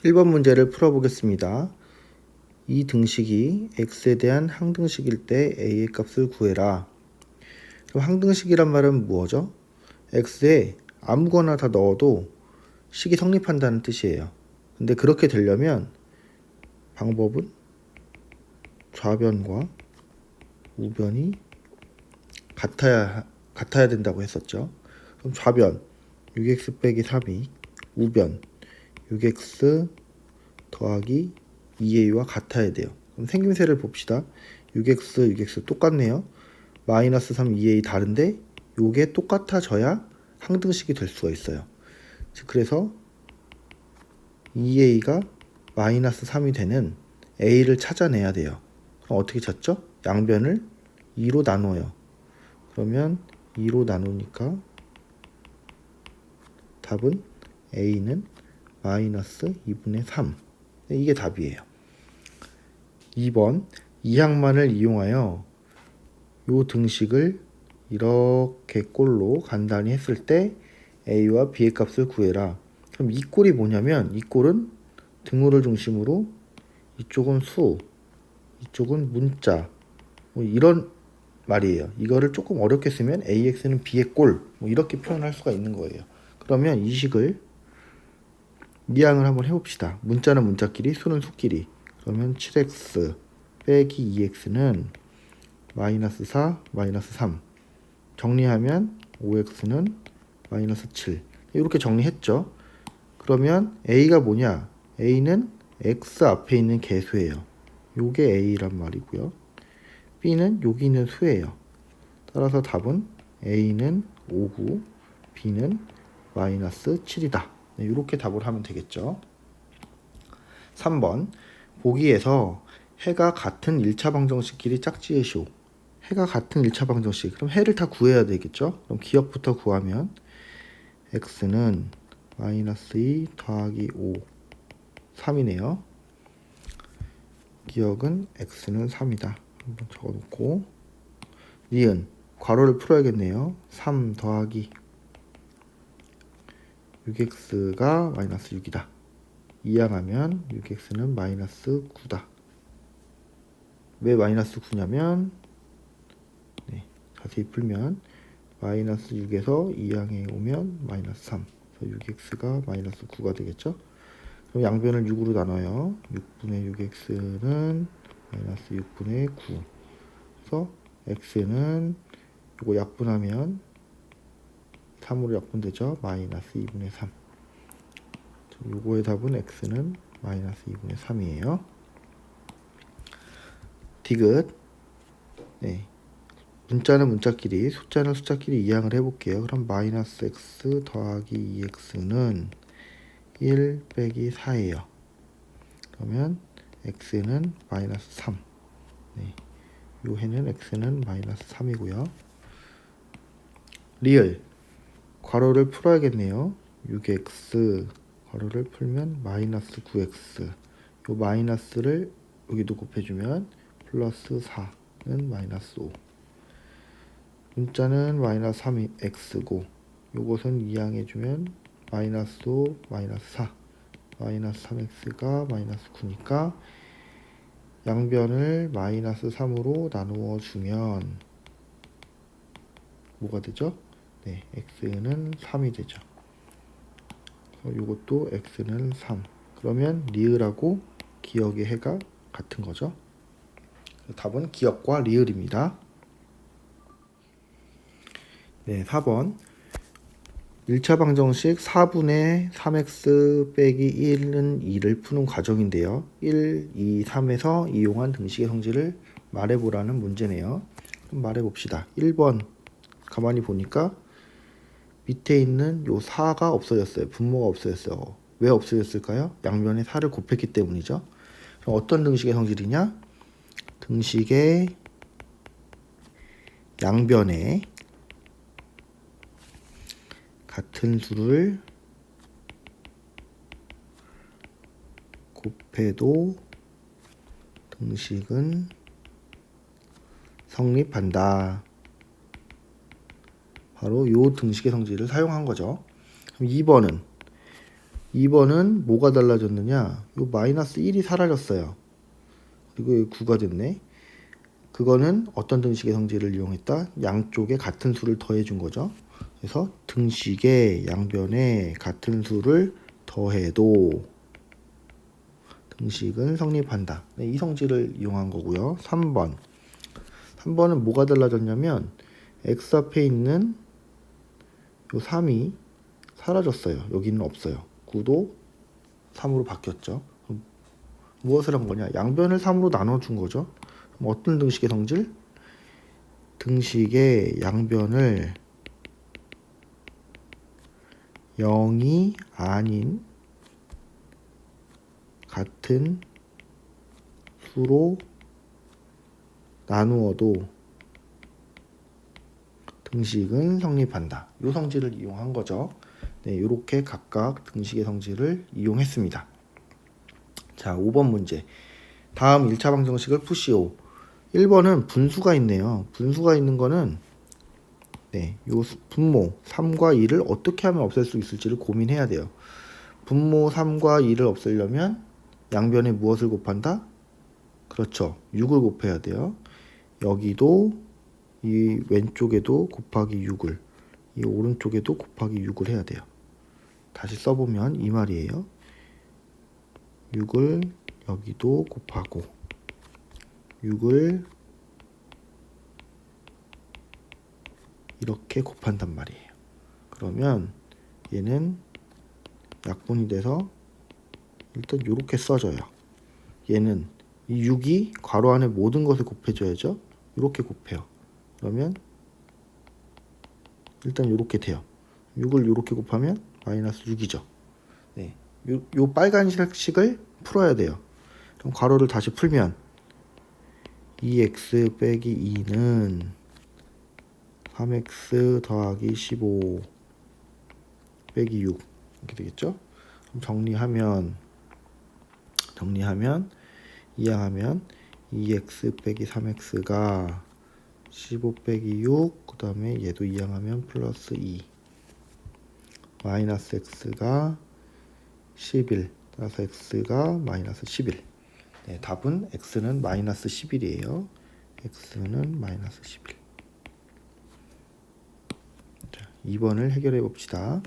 1번 문제를 풀어보겠습니다. 이 등식이 x에 대한 항등식일 때 a의 값을 구해라. 그럼 항등식이란 말은 뭐죠? x에 아무거나 다 넣어도 식이 성립한다는 뜻이에요. 근데 그렇게 되려면 방법은 좌변과 우변이 같아야 된다고 했었죠. 그럼 좌변 6x 빼기 3이, 우변 6x 더하기 2a와 같아야 돼요. 그럼 생김새를 봅시다. 6x 똑같네요. 마이너스 3 2a 다른데 요게 똑같아져야 항등식이 될 수가 있어요. 그래서 2a가 마이너스 3이 되는 a를 찾아내야 돼요. 그럼 어떻게 찾죠? 양변을 2로 나눠요. 그러면 2로 나누니까 답은 a는 마이너스 2분의 3. 이게 답이에요. 2번 이 항만을 이용하여 요 등식을 이렇게 꼴로 간단히 했을 때 a와 b의 값을 구해라. 그럼 이 꼴이 뭐냐면 이 꼴은 등호를 중심으로 이쪽은 수, 이쪽은 문자 뭐 이런 말이에요. 이거를 조금 어렵게 쓰면 ax는 b의 꼴 뭐 이렇게 표현할 수가 있는 거예요. 그러면 이 식을 이항을 한번 해봅시다. 문자는 문자끼리, 수는 수끼리. 그러면 7x 빼기 2x는 마이너스 4, 마이너스 3. 정리하면 5x는 마이너스 7. 이렇게 정리했죠. 그러면 a가 뭐냐? a는 x 앞에 있는 개수예요. 요게 a란 말이고요. b는 여기 있는 수예요. 따라서 답은 a는 5고 b는 마이너스 7이다. 이렇게 답을 하면 되겠죠. 3번 보기에서 해가 같은 1차 방정식끼리 짝지으시오. 해가 같은 1차 방정식. 그럼 해를 다 구해야 되겠죠. 그럼 기억부터 구하면 x는 마이너스 2 더하기 5 3이네요. 기억은 x는 3이다. 한번 적어놓고 니은 괄호를 풀어야겠네요. 3 더하기 6x가 마이너스 6이다. 이항하면 6x는 마이너스 9다. 왜 마이너스 9냐면 자세히 풀면 마이너스 6에서 이항에 오면 마이너스 3. 그래서 6x가 마이너스 9가 되겠죠. 그럼 양변을 6으로 나눠요. 6분의 6x는 마이너스 6분의 9. 그래서 x는 이거 약분하면 3으로 약분되죠. 마이너스 2분의 3. 요거의 답은 x는 마이너스 2분의 3이에요. 디귿. 문자는 문자끼리, 숫자는 숫자끼리 이항을 해볼게요. 그럼 마이너스 x 더하기 2x는 1 빼기 4예요. 그러면 x는 마이너스 3. 요 해는 x는 마이너스 3이고요. 리을 괄호를 풀어야겠네요. 6x 괄호를 풀면 마이너스 9x. 요 마이너스를 여기도 곱해주면 플러스 4는 마이너스 5. 문자는 마이너스 3x고 요것은 이항해주면 마이너스 5, 마이너스 4. 마이너스 3x가 마이너스 9니까 양변을 마이너스 3으로 나누어 주면 뭐가 되죠? x는 3이 되죠. 이것도 x는 3. 그러면 리을하고 기억의 해가 같은 거죠. 답은 기억과 리을입니다. 4번 1차 방정식 4분의 3x 빼기 1은 2를 푸는 과정인데요. 1, 2, 3에서 이용한 등식의 성질을 말해보라는 문제네요. 그럼 말해봅시다. 1번 가만히 보니까 밑에 있는 요 4가 없어졌어요. 분모가 없어졌어요. 왜 없어졌을까요? 양변에 4를 곱했기 때문이죠. 그럼 어떤 등식의 성질이냐? 등식의 양변에 같은 수를 곱해도 등식은 성립한다. 바로 요 등식의 성질을 사용한 거죠. 그럼 2번은 2번은 뭐가 달라졌느냐? 요 마이너스 1이 사라졌어요. 그리고 9가 됐네. 그거는 어떤 등식의 성질을 이용했다? 양쪽에 같은 수를 더해준 거죠. 그래서 등식의 양변에 같은 수를 더해도 등식은 성립한다. 네, 이 성질을 이용한 거고요. 3번은 뭐가 달라졌냐면 x 앞에 있는 요 3이 사라졌어요. 여기는 없어요. 9도 3으로 바뀌었죠. 그럼 무엇을 한 거냐? 양변을 3으로 나눠준 거죠. 그럼 어떤 등식의 성질? 등식의 양변을 0이 아닌 같은 수로 나누어도 등식은 성립한다. 이 성질을 이용한 거죠. 네, 이렇게 각각 등식의 성질을 이용했습니다. 자, 5번 문제. 다음 1차 방정식을 푸시오. 1번은 분수가 있네요. 분수가 있는 거는 요 분모 3과 2를 어떻게 하면 없앨 수 있을지를 고민해야 돼요. 분모 3과 2를 없애려면 양변에 무엇을 곱한다? 그렇죠. 6을 곱해야 돼요. 여기도 이 왼쪽에도 곱하기 6을, 이 오른쪽에도 곱하기 6을 해야 돼요. 다시 써보면 이 말이에요. 6을 여기도 곱하고 6을 이렇게 곱한단 말이에요. 그러면 얘는 약분이 돼서 일단 이렇게 써져요. 얘는 이 6이 괄호 안에 모든 것을 곱해줘야죠. 이렇게 곱해요. 그러면 일단 이렇게 돼요. 6을 이렇게 곱하면 마이너스 6이죠. 네, 요 빨간색식을 풀어야 돼요. 그럼 괄호를 다시 풀면 2x 빼기 2는 3x 더하기 15 빼기 6 이렇게 되겠죠. 그럼 정리하면 이항하면 2x 빼기 3x가 15 빼기 6, 그 다음에 얘도 이항하면 플러스 2 마이너스 x가 11 따라서 x가 마이너스 11. 네, 답은 x는 마이너스 11이에요. x는 마이너스 11. 자, 2번을 해결해 봅시다.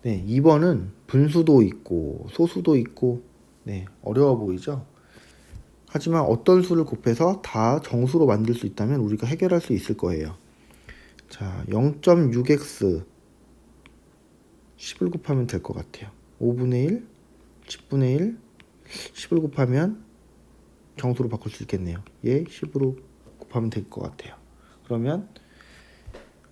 네, 2번은 분수도 있고 소수도 있고 어려워 보이죠? 하지만 어떤 수를 곱해서 다 정수로 만들 수 있다면 우리가 해결할 수 있을 거예요. 자, 0.6x 10을 곱하면 될 것 같아요. 5분의 1, 10분의 1, 10을 곱하면 정수로 바꿀 수 있겠네요. 얘 10으로 곱하면 될 것 같아요. 그러면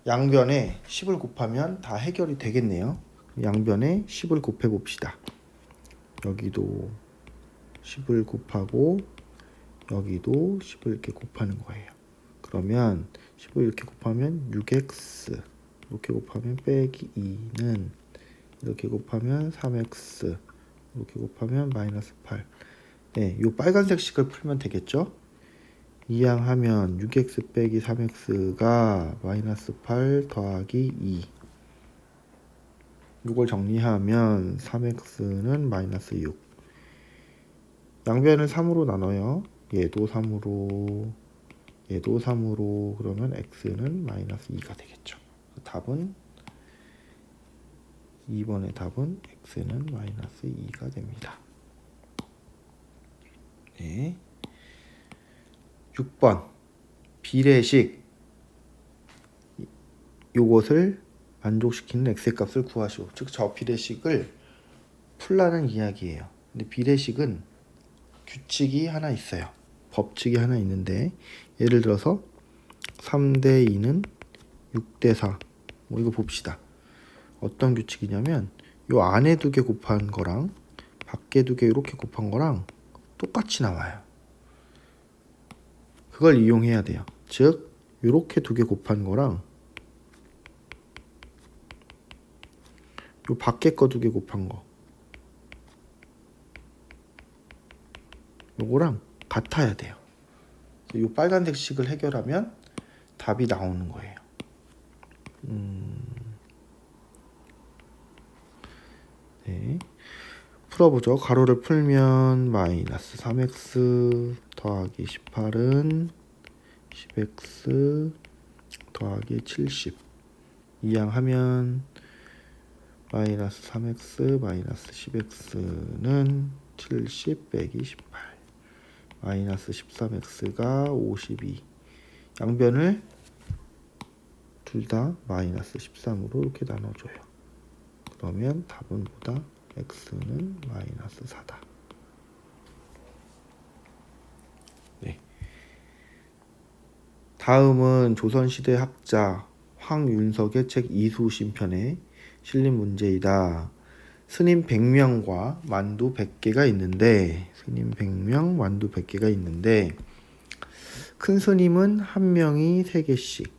양변에 10을 곱하면 다 해결이 되겠네요. 양변에 10을 곱해 봅시다. 여기도 10을 곱하고 여기도 10을 이렇게 곱하는 거예요. 그러면 10을 이렇게 곱하면 6x, 이렇게 곱하면 빼기 2는 이렇게 곱하면 3x, 이렇게 곱하면 마이너스 8. 네, 요 빨간색 식을 풀면 되겠죠? 이항하면 6x 빼기 3x가 마이너스 8 더하기 2. 이걸 정리하면 3x는 마이너스 6. 양변을 3으로 나눠요. 얘도 3으로, 얘도 3으로. 그러면 x는 마이너스 2가 되겠죠. 답은 2번의 답은 x는 마이너스 2가 됩니다. 네. 6번 비례식 요것을 만족시키는 x의 값을 구하시오. 즉 저 비례식을 풀라는 이야기예요. 근데 비례식은 규칙이 하나 있어요. 법칙이 하나 있는데 예를 들어서 3대 2는 6대 4 뭐 이거 봅시다. 어떤 규칙이냐면 요 안에 2개 곱한 거랑 밖에 2개 이렇게 곱한 거랑 똑같이 나와요. 그걸 이용해야 돼요. 즉 요렇게 2개 곱한 거랑 요 밖에 거 2개 곱한 거 요거랑 같아야 돼요. 요 빨간색 식을 해결하면 답이 나오는 거예요. 네. 풀어보죠. 가로를 풀면 마이너스 3x 더하기 18은 10x 더하기 70 이항하면 마이너스 3x 마이너스 10x는 70 빼기 18 마이너스 13x가 52 양변을 둘 다 마이너스 13으로 이렇게 나눠줘요. 그러면 답은 보다 x는 마이너스 4다. 네. 다음은 조선시대 학자 황윤석의 책 이수신편에 실린 문제이다. 스님 100명과 만두 100개가 있는데 스님 100명, 만두 100개가 있는데 큰 스님은 한 명이 3개씩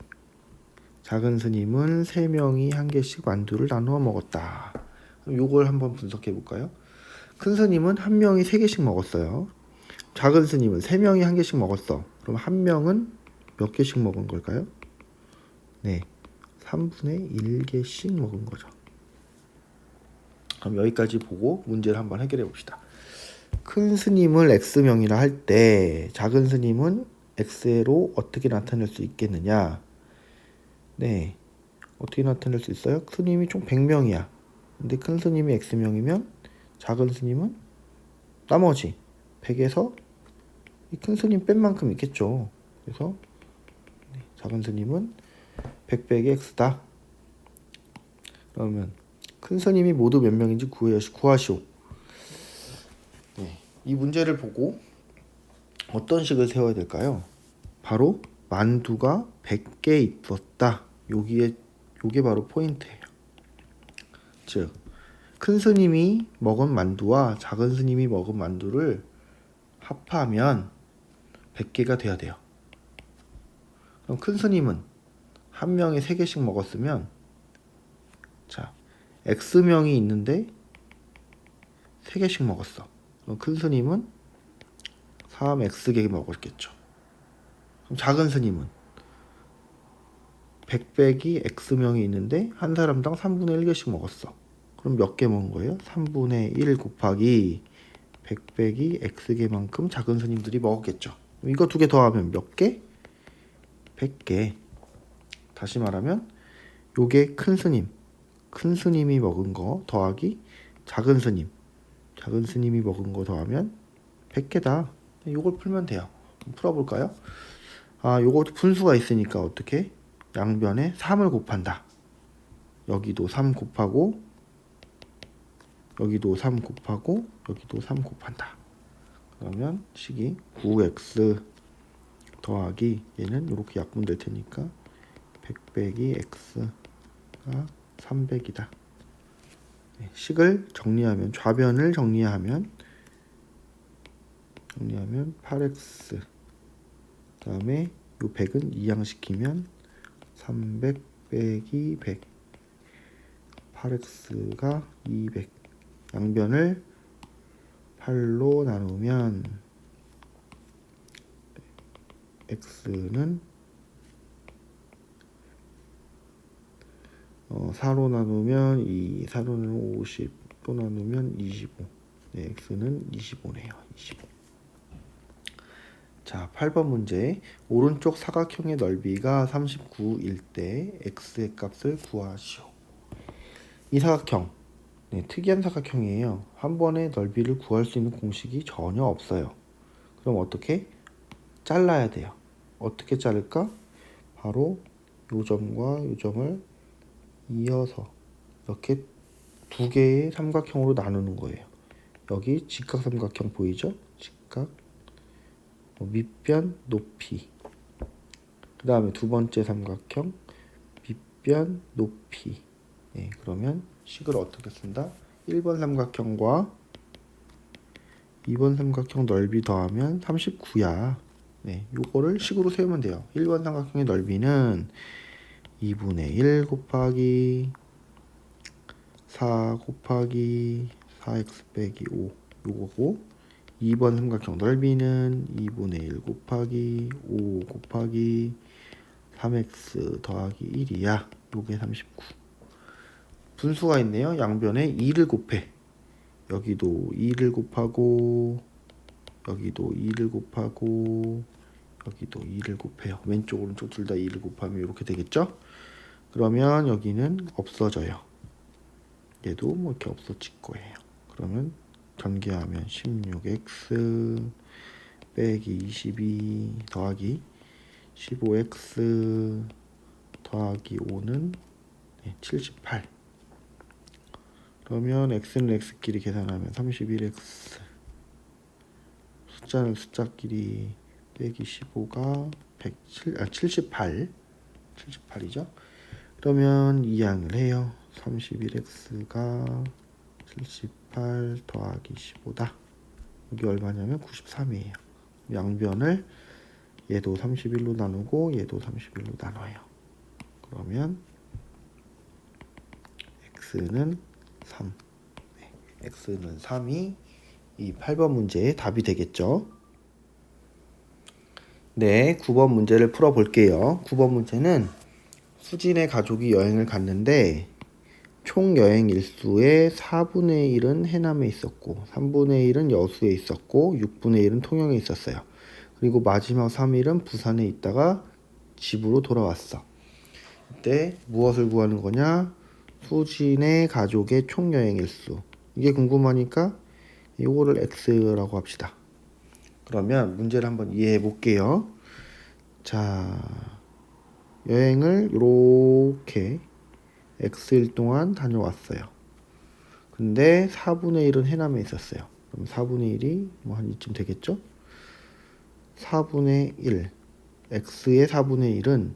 작은 스님은 3명이 1개씩 만두를 나누어 먹었다. 그럼 요걸 한번 분석해 볼까요? 큰 스님은 한 명이 3개씩 먹었어요. 작은 스님은 3명이 1개씩 먹었어. 그럼 한 명은 몇 개씩 먹은 걸까요? 네, 3분의 1개씩 먹은 거죠. 그럼 여기까지 보고 문제를 한번 해결해 봅시다. 큰 스님을 X명이라 할 때 작은 스님은 X로 어떻게 나타낼 수 있겠느냐? 네, 어떻게 나타낼 수 있어요? 스님이 총 100명이야. 근데 큰 스님이 X명이면 작은 스님은 나머지 100에서 이 큰 스님 뺀 만큼 있겠죠. 그래서 작은 스님은 100 빼기 X다. 그러면 큰 스님이 모두 몇 명인지 구하시오. 네, 이 문제를 보고 어떤 식을 세워야 될까요? 바로 만두가 100개 있었다. 요게 바로 포인트예요. 즉, 큰 스님이 먹은 만두와 작은 스님이 먹은 만두를 합하면 100개가 돼야 돼요. 그럼 큰 스님은 한 명이 3개씩 먹었으면 자, X명이 있는데 3개씩 먹었어. 그럼 큰 스님은 3X개 먹었겠죠. 그럼 작은 스님은 100 빼기 X명이 있는데 한 사람당 3분의 1개씩 먹었어. 그럼 몇 개 먹은 거예요? 3분의 1 곱하기 100 빼기 X개만큼 작은 스님들이 먹었겠죠. 이거 2개 더하면 몇 개? 100개. 다시 말하면 요게 큰 스님이 먹은 거 더하기 작은 스님이 먹은 거 더하면 100개다. 요걸 풀면 돼요. 풀어볼까요? 요것도 분수가 있으니까 어떻게? 양변에 3을 곱한다. 여기도 3 곱하고 여기도 3 곱하고 여기도 3 곱한다. 그러면 식이 9x 더하기 얘는 이렇게 약분될 테니까 100 빼기 x가 300이다. 식을 정리하면 좌변을 정리하면 8x 그다음에 요 100은 이항시키면 300 빼기 100 8x가 200 양변을 8로 나누면 x는 4로 나누면 2, 4로 나누면 50, 또 나누면 25. 네, x는 25네요. 25. 자, 8번 문제. 오른쪽 사각형의 넓이가 39일 때 x의 값을 구하시오. 이 사각형, 네, 특이한 사각형이에요. 한 번에 넓이를 구할 수 있는 공식이 전혀 없어요. 그럼 어떻게? 잘라야 돼요. 어떻게 자를까? 바로 요 점과 요 점을 이어서 이렇게 2개의 삼각형으로 나누는 거예요. 여기 직각삼각형 보이죠? 직각 밑변 높이 그 다음에 두 번째 삼각형 밑변 높이. 네, 그러면 식을 어떻게 쓴다? 1번 삼각형과 2번 삼각형 넓이 더하면 39야. 네, 요거를 식으로 세우면 돼요. 1번 삼각형의 넓이는 2분의 1 곱하기 4 곱하기 4x 빼기 5 요거고 2번 삼각형 넓이는 2분의 1 곱하기 5 곱하기 3x 더하기 1이야. 요게 39. 분수가 있네요. 양변에 2를 곱해. 여기도 2를 곱하고 여기도 2를 곱하고 여기도 2를 곱해요. 왼쪽 오른쪽 둘 다 2를 곱하면 이렇게 되겠죠? 그러면 여기는 없어져요. 얘도 뭐 이렇게 없어질 거예요. 그러면 전개하면 16x 빼기 22 더하기 15x 더하기 5는 78. 그러면 x는 x끼리 계산하면 31x 숫자는 숫자끼리 빼기 15가 78이죠. 그러면 이항을 해요. 31x가 78 더하기 15다. 이게 얼마냐면 93이에요. 양변을 얘도 31로 나누고 얘도 31로 나눠요. 그러면 x는 3. x는 3이 이 8번 문제의 답이 되겠죠. 네, 9번 문제를 풀어볼게요. 9번 문제는 수진의 가족이 여행을 갔는데 총 여행 일수의 4분의 1은 해남에 있었고 3분의 1은 여수에 있었고 6분의 1은 통영에 있었어요. 그리고 마지막 3일은 부산에 있다가 집으로 돌아왔어. 이때 무엇을 구하는 거냐? 수진의 가족의 총 여행 일수. 이게 궁금하니까 이거를 x라고 합시다. 그러면 문제를 한번 이해해 볼게요. 자, 여행을 이렇게 x일 동안 다녀왔어요. 근데 4분의 1은 해남에 있었어요. 그럼 4분의 1이 뭐 한 이쯤 되겠죠? 4분의 1, x의 4분의 1은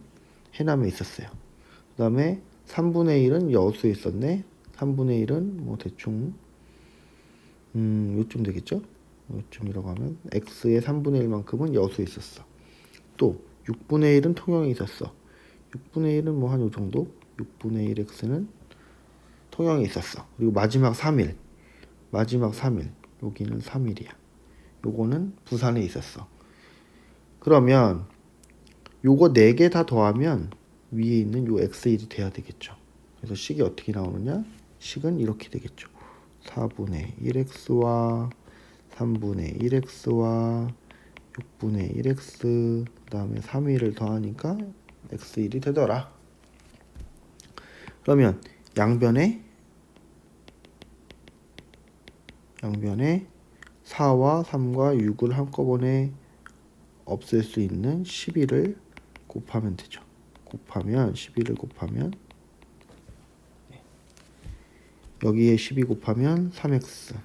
해남에 있었어요. 그 다음에 3분의 1은 여수에 있었네. 3분의 1은 뭐 대충 요쯤 되겠죠? 요쯤이라고 하면 x의 3분의 1만큼은 여수에 있었어. 또 6분의 1은 통영에 있었어. 6분의 1은 뭐 한 요 정도? 6분의 1x는 통영에 있었어. 그리고 마지막 3일 여기는 3일이야. 요거는 부산에 있었어. 그러면 요거 4개 다 더하면 위에 있는 요 x1이 돼야 되겠죠. 그래서 식이 어떻게 나오느냐? 식은 이렇게 되겠죠. 4분의 1x와 3분의 1x와 6분의 1x 그 다음에 3일을 더하니까 x1이 되더라. 그러면 양변에 4와 3과 6을 한꺼번에 없앨 수 있는 11을 곱하면 되죠. 11을 곱하면 여기에 12 곱하면 3x,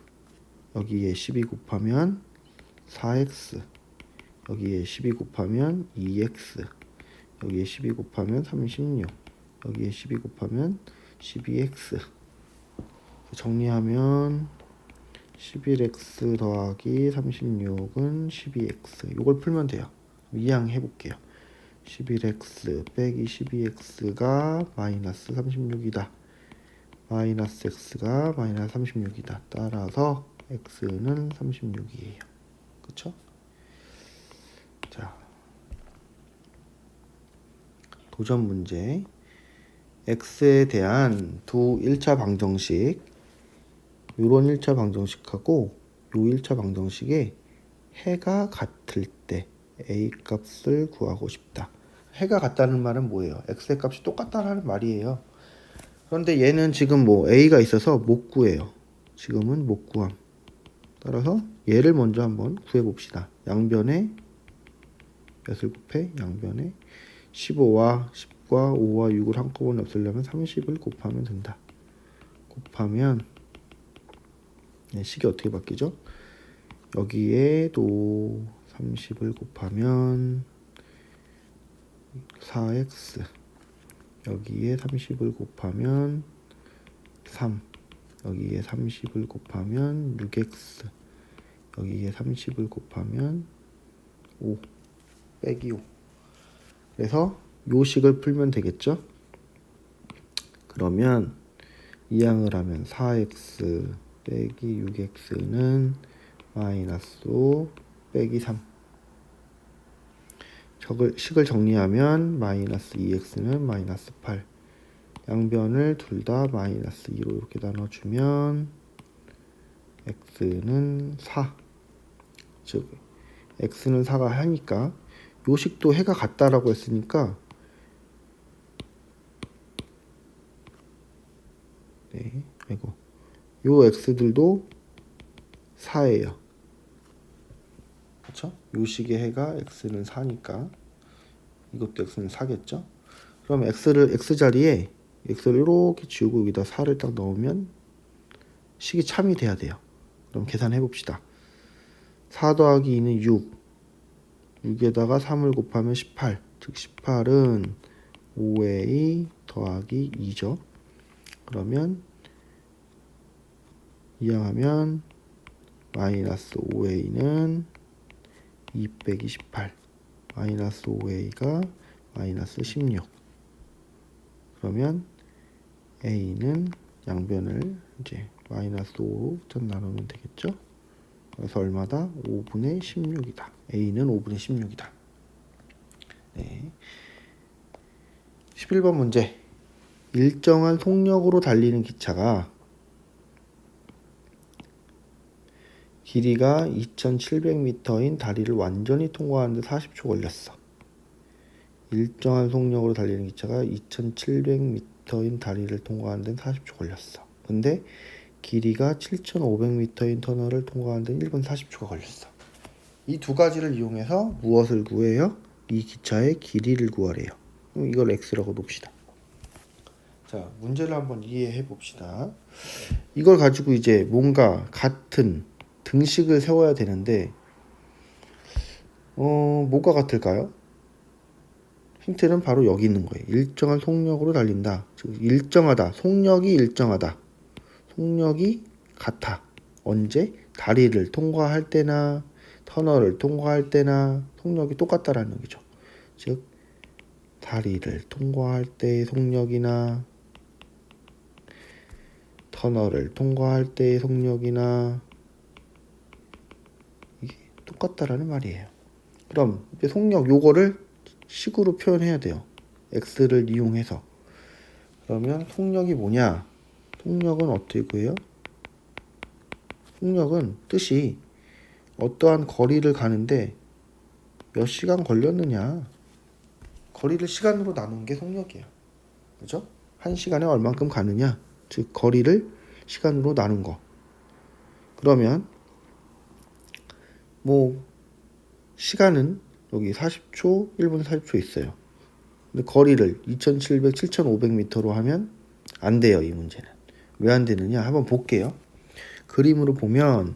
여기에 12 곱하면 4x, 여기에 12 곱하면 2x, 여기에 12 곱하면 36, 여기에 12 곱하면 12x. 정리하면 11x 더하기 36은 12x. 이걸 풀면 돼요. 이항해 볼게요. 11x 빼기 12x가 마이너스 36이다. 마이너스 x가 마이너스 36이다. 따라서 x는 36이에요. 그쵸? 자, 도전 문제. x에 대한 두 1차 방정식, 요런 1차 방정식하고 요 1차 방정식에 해가 같을 때 a 값을 구하고 싶다. 해가 같다는 말은 뭐예요? x의 값이 똑같다는 말이에요. 그런데 얘는 지금 뭐 a가 있어서 못 구해요. 지금은 못 구함. 따라서 얘를 먼저 한번 구해 봅시다. 양변에 몇을 곱해? 양변에 15와 10과 5와 6을 한꺼번에 없애려면 30을 곱하면 된다. 곱하면 식이 어떻게 바뀌죠? 여기에도 30을 곱하면 4x, 여기에 30을 곱하면 3, 여기에 30을 곱하면 6x, 여기에 30을 곱하면 5 빼기 5. 그래서 요 식을 풀면 되겠죠? 그러면 이항을 하면 4x 빼기 6x는 마이너스 5 빼기 3. 식을 정리하면 마이너스 2x는 마이너스 8. 양변을 둘 다 마이너스 2로 이렇게 나눠주면 x는 4. 즉 x는 4가 하니까 요 식도 해가 같다라고 했으니까 네, 아이고 요 x들도 4예요. 그렇죠? 요 식의 해가 x는 4니까 이것도 x는 4겠죠? 그럼 x 자리에 x를 이렇게 지우고 여기다 4를 딱 넣으면 식이 참이 돼야 돼요. 그럼 계산해 봅시다. 4 더하기 2는 6. 6에다가 3을 곱하면 18. 즉 18은 5a 더하기 2죠. 그러면 이항하면 마이너스 5a는 2 빼기 18. 마이너스 5a가 마이너스 16. 그러면 a는 양변을 이제 마이너스 5로 나누면 되겠죠. 그래서 얼마다? 5분의 16이다. a는 5분의 16이다. 네. 11번 문제. 일정한 속력으로 달리는 기차가 길이가 2700m인 다리를 완전히 통과하는데 40초 걸렸어. 일정한 속력으로 달리는 기차가 2700m인 다리를 통과하는 데는 40초 걸렸어. 근데 길이가 7500m인 터널을 통과하는 데는 1분 40초가 걸렸어. 이 두 가지를 이용해서 무엇을 구해요? 이 기차의 길이를 구하래요. 그럼 이걸 x라고 놉시다. 자, 문제를 한번 이해해 봅시다. 이걸 가지고 이제 뭔가 같은 등식을 세워야 되는데 뭐가 같을까요? 힌트는 바로 여기 있는 거예요. 일정한 속력으로 달린다. 즉 일정하다. 속력이 일정하다. 속력이 같아. 언제? 다리를 통과할 때나 터널을 통과할 때나 속력이 똑같다라는 얘기죠. 즉 다리를 통과할 때의 속력이나 터널을 통과할 때의 속력이나 이게 똑같다라는 말이에요. 그럼 이제 속력 요거를 식으로 표현해야 돼요. x를 이용해서. 그러면 속력이 뭐냐? 속력은 어떻게 구해요? 속력은 뜻이 어떠한 거리를 가는데 몇 시간 걸렸느냐. 거리를 시간으로 나눈 게 속력이에요. 그죠? 한 시간에 얼만큼 가느냐. 즉 거리를 시간으로 나눈 거. 그러면 뭐 시간은 여기 40초, 1분 40초 있어요. 근데 거리를 2700, 7500m로 하면 안 돼요. 이 문제는. 왜 안 되느냐? 한번 볼게요. 그림으로 보면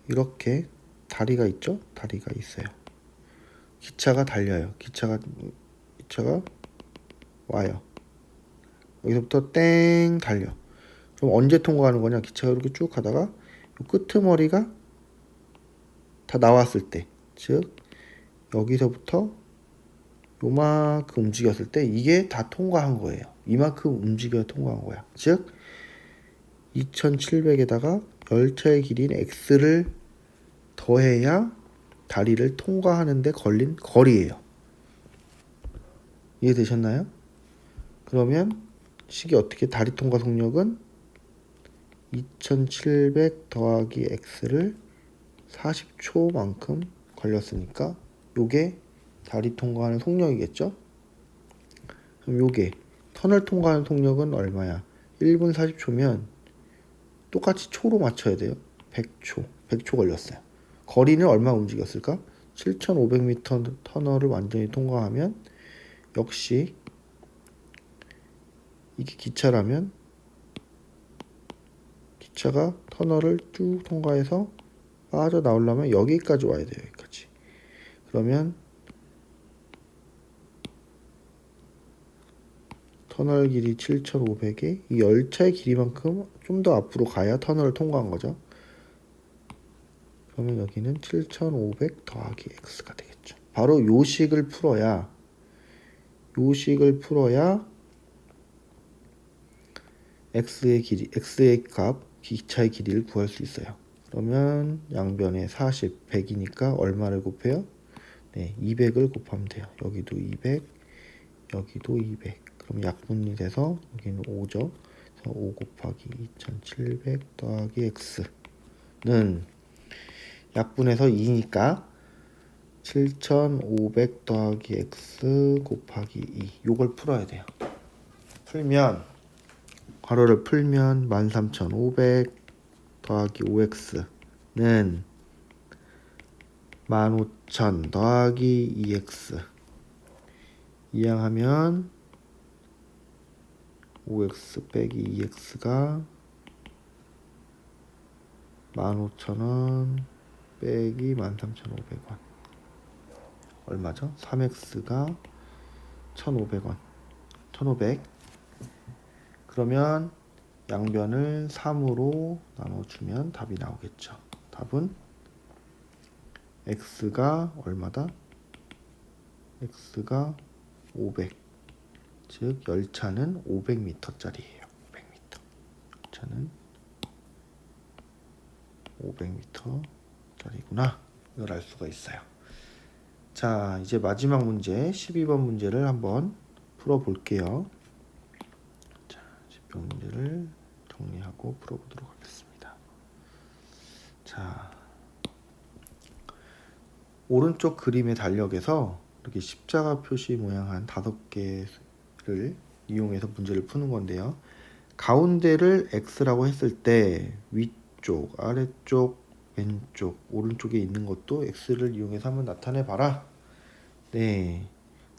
이렇게 다리가 있죠? 다리가 있어요. 기차가 달려요. 기차가 와요. 여기서부터 땡 달려. 그럼 언제 통과하는 거냐? 기차가 이렇게 쭉 가다가 요 끄트머리가 다 나왔을 때, 즉 여기서부터 요만큼 움직였을 때 이게 다 통과한 거예요. 이만큼 움직여 통과한 거야. 즉 2700에다가 열차의 길이인 x를 더해야 다리를 통과하는 데 걸린 거리예요. 이해되셨나요? 그러면 식이 어떻게 다리 통과 속력은 2700 더하기 x를 40초만큼 걸렸으니까 요게 다리 통과하는 속력이겠죠? 그럼 요게 터널 통과하는 속력은 얼마야? 1분 40초면 똑같이 초로 맞춰야 돼요. 100초 걸렸어요. 거리는 얼마 움직였을까? 7500m 터널을 완전히 통과하면 역시 이게 기차라면 기차가 터널을 쭉 통과해서 빠져나오려면 여기까지 와야 돼요. 여기까지. 그러면 터널 길이 7500에 이 열차의 길이만큼 좀 더 앞으로 가야 터널을 통과한 거죠. 그러면 여기는 7500 더하기 x가 되겠죠. 바로 요 식을 풀어야 x의 길이, x의 값, 기차의 길이를 구할 수 있어요. 그러면 양변에 40, 100이니까 얼마를 곱해요? 네, 200을 곱하면 돼요. 여기도 200, 여기도 200. 그럼 약분이 돼서 여기는 5죠. 그래서 5 곱하기 2700 더하기 x는 약분해서 2니까 7500 더하기 x 곱하기 2. 요걸 풀어야 돼요. 풀면 괄호를 풀면 13500 더하기 5x는 15000 더하기 2x. 이항하면 5x 빼기 2x가 15000원 빼기 13500원. 얼마죠? 3x가 1500원. 1500. 그러면 양변을 3으로 나눠주면 답이 나오겠죠. 답은 x가 얼마다? x가 500. 즉 열차는 500m짜리예요. 500m. 열차는 500m짜리구나. 이걸 알 수가 있어요. 자, 이제 마지막 문제 12번 문제를 한번 풀어볼게요. 자, 12번 문제를 정리하고 풀어보도록 하겠습니다. 자, 오른쪽 그림의 달력에서 이렇게 십자가 표시 모양한 5개를 이용해서 문제를 푸는 건데요. 가운데를 x라고 했을 때 위쪽, 아래쪽, 왼쪽, 오른쪽에 있는 것도 x를 이용해서 한번 나타내 봐라. 네.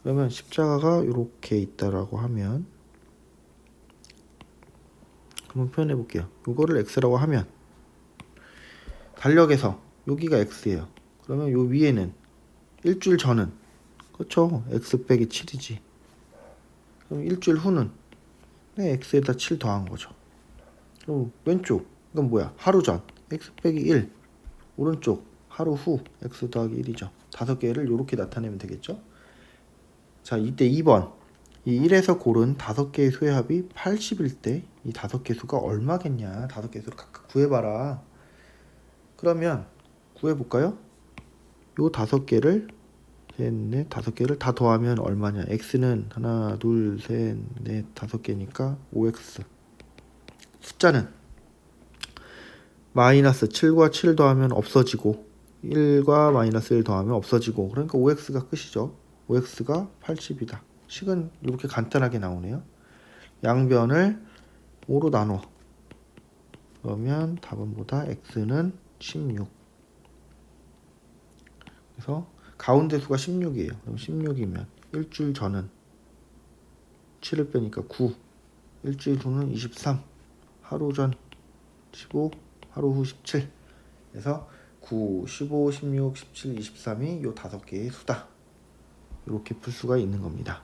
그러면 십자가가 이렇게 있다라고 하면 한번 표현해 볼게요. 이거를 x라고 하면 달력에서 여기가 x예요. 그러면 요 위에는 일주일 전은 그렇죠. x 빼기 7이지. 그럼 일주일 후는 네, x에다 7 더한 거죠. 그럼 왼쪽 이건 뭐야? 하루 전 x 빼기 1. 오른쪽 하루 후 x 더하기 1이죠. 5개를 이렇게 나타내면 되겠죠. 자, 이때 2번 이 1에서 고른 5개의 수의 합이 80일 때 이 5개 수가 얼마겠냐. 5개 수를 각각 구해봐라. 그러면 구해볼까요? 요 5개를 셋, 넷, 5개를 다 더하면 얼마냐. x는 하나, 둘, 셋, 넷, 5개니까 5x. 숫자는 마이너스 7과 7 더하면 없어지고 1과 마이너스 1 더하면 없어지고 그러니까 5x가 끝이죠. 5x가 80이다. 식은 이렇게 간단하게 나오네요. 양변을 5로 나눠. 그러면 답은 뭐다? x는 16. 그래서 가운데 수가 16이에요. 그럼 16이면 일주일 전은 7을 빼니까 9. 일주일 후는 23. 하루 전 15. 하루 후 17. 그래서 9, 15, 16, 17, 23이 요 5개의 수다. 이렇게 풀 수가 있는 겁니다.